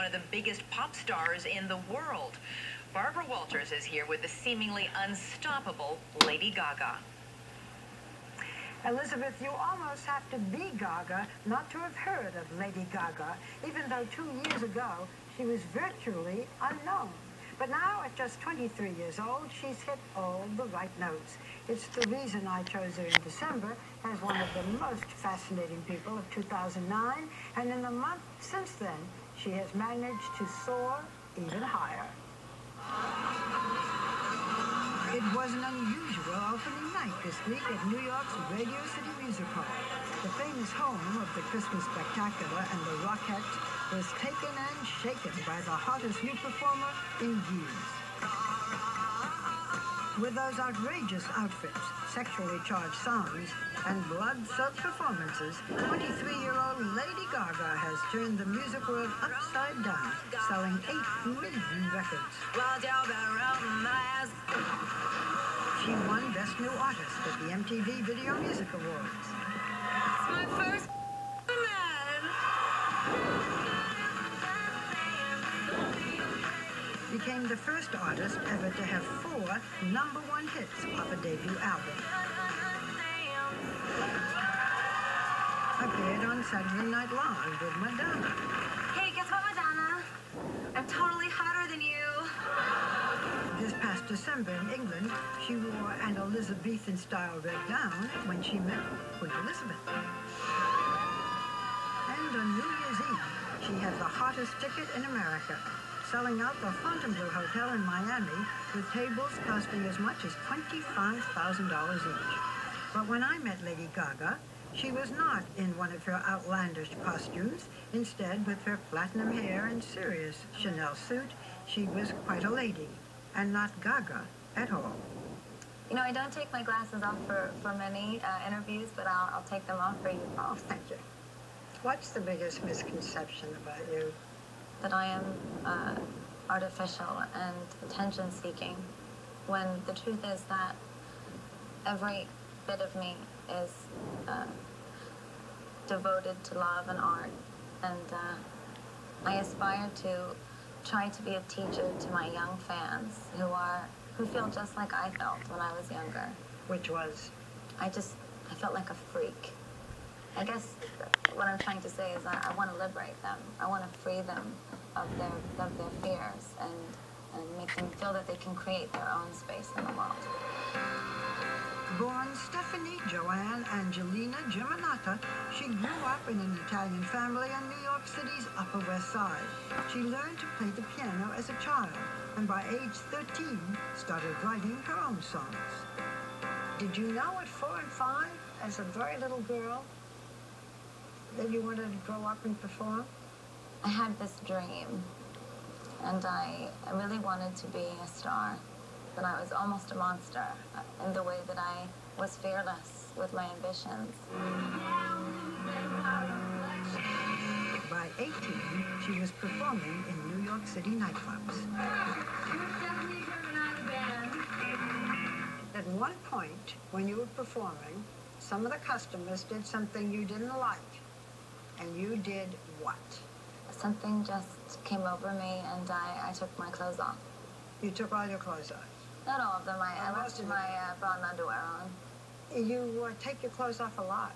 one of the biggest pop stars in the world. Barbara Walters is here with the seemingly unstoppable Lady Gaga. Elizabeth, you almost have to be Gaga not to have heard of Lady Gaga, even though 2 years ago she was virtually unknown. But now, at just 23 years old, she's hit all the right notes. It's the reason I chose her in December as one of the most fascinating people of 2009, and in the month since then, she has managed to soar even higher. It was an unusual opening night this week at New York's Radio City Music Hall. The famous home of the Christmas Spectacular and the Rockettes was taken and shaken by the hottest new performer in years. With those outrageous outfits, sexually charged songs, and blood-soaked performances, 23-year-old Lady Gaga has turned the music world upside down, selling 8 million records. She won Best New Artist at the MTV Video Music Awards. It's my first man. Became the first artist ever to have 4 #1 hits off a debut album. Appeared on Saturday Night Live with Madonna. Hey, guess what, Madonna? I'm totally hotter than you. This past December in England, she wore an Elizabethan-style red gown when she met Queen Elizabeth. And on New Year's Eve, she had the hottest ticket in America, selling out the Fontainebleau Hotel in Miami with tables costing as much as $25,000 each. But when I met Lady Gaga, she was not in one of her outlandish costumes. Instead, with her platinum hair and serious Chanel suit, she was quite a lady, and not Gaga at all. You know, I don't take my glasses off for many interviews, but I'll take them off for you. Oh, thank you. What's the biggest misconception about you? That I am artificial and attention-seeking, when the truth is that every bit of me is devoted to love and art, and I aspire to try to be a teacher to my young fans who feel just like I felt when I was younger. Which was? I felt like a freak. I guess what I'm trying to say is I want to liberate them. I want to free them of their fears and make them feel that they can create their own space in the world. Born Stephanie Joanne Angelina Germanata, she grew up in an Italian family on New York City's Upper West Side. She learned to play the piano as a child, and by age 13, started writing her own songs. Did you know at 4 and 5, as a very little girl, that you wanted to grow up and perform? I had this dream, and I really wanted to be a star. But I was almost a monster in the way that I was fearless with my ambitions. By 18, she was performing in New York City nightclubs. At one point, when you were performing, some of the customers did something you didn't like. And you did what? Something just came over me, and I took my clothes off. You took all your clothes off? Not all of them. I left my bra and underwear on. You take your clothes off a lot.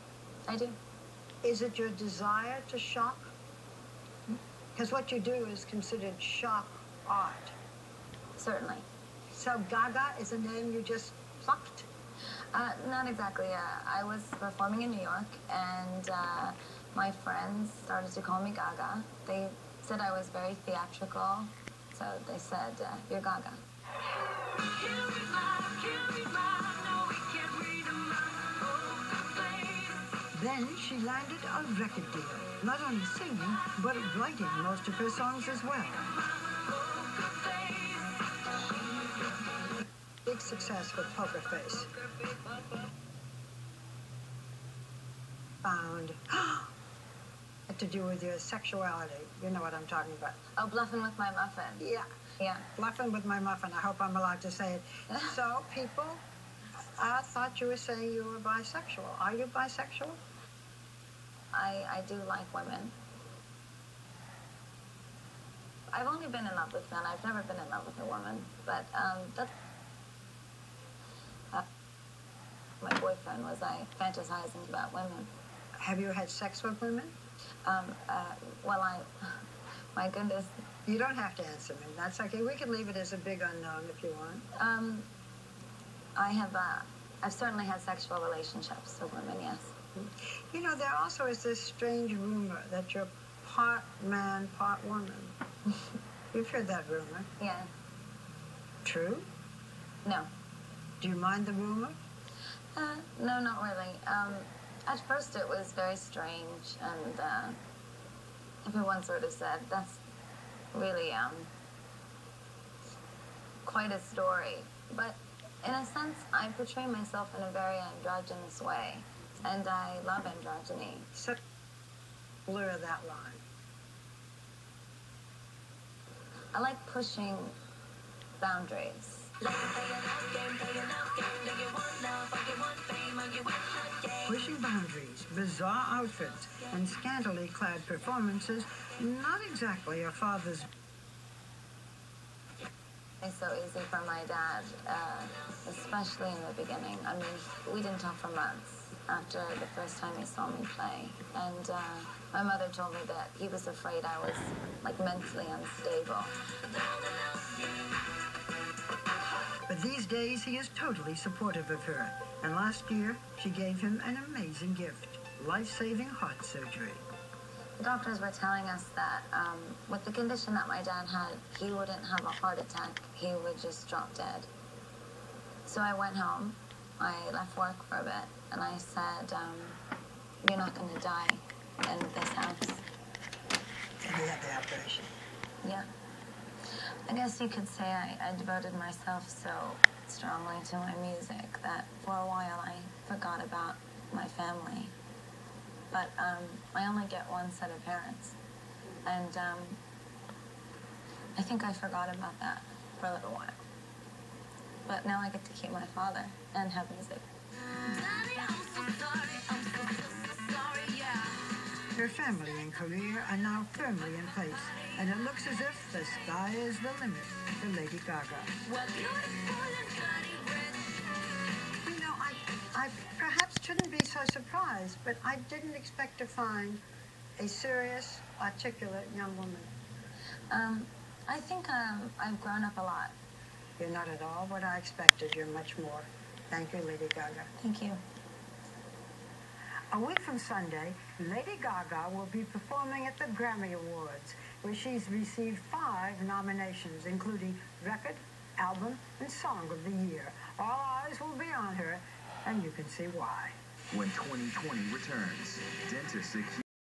I do. Is it your desire to shock? Because what you do is considered shock art. Certainly. So Gaga is a name you just plucked? Not exactly. I was performing in New York, and my friends started to call me Gaga. They said I was very theatrical, so they said, "You're Gaga." Then she landed a record deal, not only singing, but writing most of her songs as well. Big success with Poker Face. Found to do with your sexuality. You know what I'm talking about. Oh, bluffing with my muffin. Yeah. Yeah. Bluffing with my muffin. I hope I'm allowed to say it. So people thought you were saying you were bisexual. Are you bisexual? I do like women. I've only been in love with men. I've never been in love with a woman. But that's my boyfriend was I fantasizing about women. Have you had sex with women? Well, my goodness. You don't have to answer me. That's okay. We can leave it as a big unknown if you want. I've certainly had sexual relationships with women, yes. You know, there also is this strange rumor that you're part man, part woman. You've heard that rumor. Yeah. True? No. Do you mind the rumor? No, not really. At first it was very strange, and everyone sort of said, that's really quite a story. But in a sense, I portray myself in a very androgynous way, and I love androgyny. So blur that line. I like pushing boundaries. Pushing boundaries, bizarre outfits, and scantily clad performances, not exactly a father's. It's so easy for my dad, especially in the beginning. I mean, we didn't talk for months after the first time he saw me play. And my mother told me that he was afraid I was, like, mentally unstable. But these days, he is totally supportive of her. And last year, she gave him an amazing gift, life-saving heart surgery. The doctors were telling us that with the condition that my dad had, he wouldn't have a heart attack. He would just drop dead. So I went home. I left work for a bit, and I said, you're not going to die in this house. And he had the operation. Yeah. I guess you could say I devoted myself so strongly to my music that for a while I forgot about my family. But I only get one set of parents. And I think I forgot about that for a little while. But now I get to keep my father and have music. Her family and career are now firmly in place, and it looks as if the sky is the limit for Lady Gaga. You know, I perhaps shouldn't be so surprised, but I didn't expect to find a serious, articulate young woman. I think I've grown up a lot. You're not at all what I expected. You're much more. Thank you, Lady Gaga. Thank you. A week from Sunday, Lady Gaga will be performing at the Grammy Awards, where she's received 5 nominations, including Record, Album, and Song of the Year. All eyes will be on her, and you can see why. When 2020 returns, dentists accuse